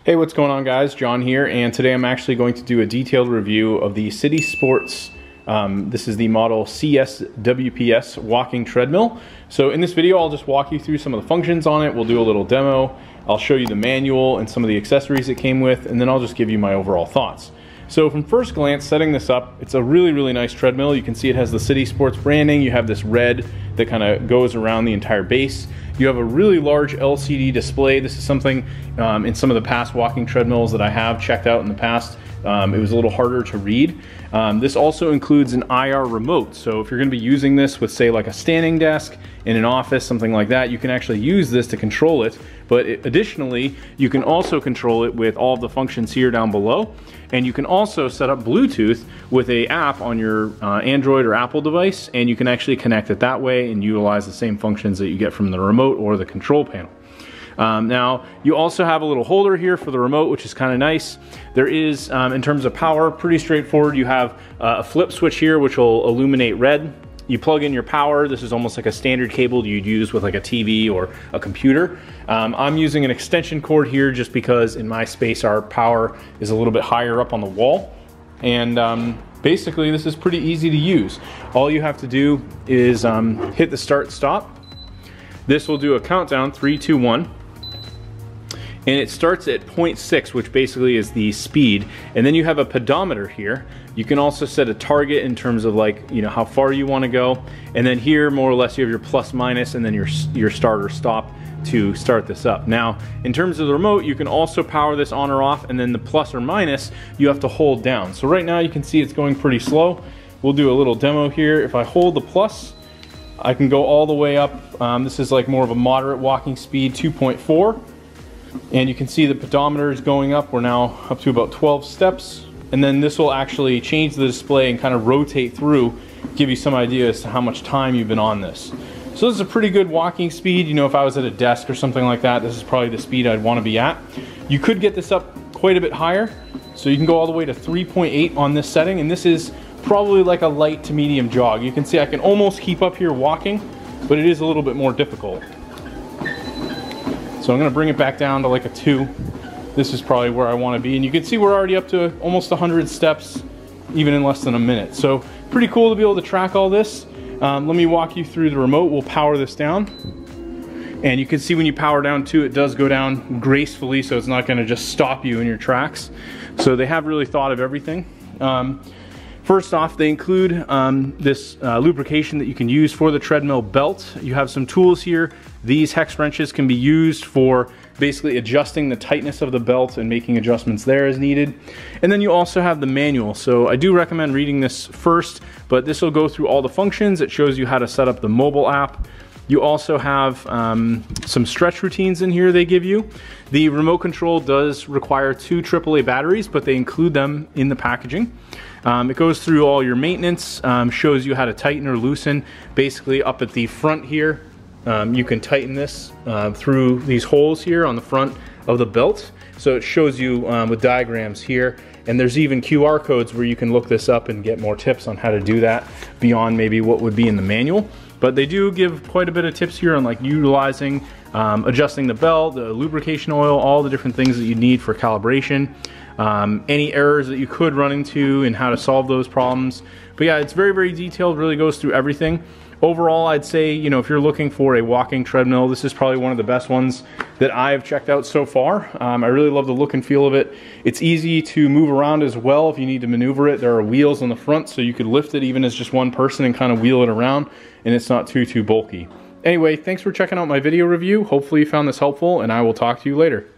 Hey, what's going on guys? John here, and today I'm actually going to do a detailed review of the CitySports. This is the model CSWPS walking treadmill. So in this video, I'll just walk you through some of the functions on it. We'll do a little demo. I'll show you the manual and some of the accessories it came with, and then I'll just give you my overall thoughts. So from first glance, setting this up, it's a really nice treadmill. You can see it has the CitySports branding. You have this red that kind of goes around the entire base. You have a really large LCD display. This is something in some of the past walking treadmills that I have checked out in the past. It was a little harder to read. This also includes an IR remote. So if you're gonna be using this with, say, like a standing desk in an office, something like that, you can actually use this to control it. But additionally, you can also control it with all of the functions here down below. And you can also set up Bluetooth with an app on your Android or Apple device, and you can actually connect it that way and utilize the same functions that you get from the remote or the control panel. Now, you also have a little holder here for the remote, which is kind of nice. There is, in terms of power, pretty straightforward. You have a flip switch here, which will illuminate red. You plug in your power. This is almost like a standard cable you'd use with like a TV or a computer. I'm using an extension cord here just because in my space our power is a little bit higher up on the wall. And basically this is pretty easy to use. All you have to do is hit the start stop. This will do a countdown, 3, 2, 1. And it starts at 0.6, which basically is the speed. And then you have a pedometer here. You can also set a target in terms of, like, you know, how far you want to go. And then here, more or less, you have your plus minus and then your start or stop to start this up. Now, in terms of the remote, you can also power this on or off, and then the plus or minus, you have to hold down. So right now you can see it's going pretty slow. We'll do a little demo here. If I hold the plus, I can go all the way up. This is like more of a moderate walking speed, 2.4. And you can see the pedometer is going up. We're now up to about 12 steps. And then this will actually change the display and kind of rotate through, give you some idea as to how much time you've been on this. So this is a pretty good walking speed. You know, if I was at a desk or something like that, this is probably the speed I'd want to be at. You could get this up quite a bit higher. So you can go all the way to 3.8 on this setting. And this is probably like a light to medium jog. You can see I can almost keep up here walking, but it is a little bit more difficult. So I'm gonna bring it back down to like a 2. This is probably where I wanna be. And you can see we're already up to almost 100 steps, even in less than a minute. So pretty cool to be able to track all this. Let me walk you through the remote. We'll power this down. And you can see when you power down too, it does go down gracefully, so it's not gonna just stop you in your tracks. So they have really thought of everything. First off, they include this lubrication that you can use for the treadmill belt. You have some tools here. These hex wrenches can be used for basically adjusting the tightness of the belt and making adjustments there as needed. And then you also have the manual. So I do recommend reading this first, but this will go through all the functions. It shows you how to set up the mobile app. You also have some stretch routines in here they give you. The remote control does require 2 AAA batteries, but they include them in the packaging. It goes through all your maintenance, shows you how to tighten or loosen. Basically up at the front here, you can tighten this through these holes here on the front of the belt. So it shows you with diagrams here. And there's even QR codes where you can look this up and get more tips on how to do that beyond maybe what would be in the manual. But they do give quite a bit of tips here on like utilizing, adjusting the belt, the lubrication oil, all the different things that you need for calibration. Any errors that you could run into and how to solve those problems. But yeah, it's very detailed, really goes through everything. Overall, I'd say, you know, if you're looking for a walking treadmill, this is probably one of the best ones that I've checked out so far. I really love the look and feel of it. It's easy to move around as well if you need to maneuver it. There are wheels on the front, so you could lift it even as just one person and kind of wheel it around, and it's not too bulky. Anyway, thanks for checking out my video review. Hopefully you found this helpful, and I will talk to you later.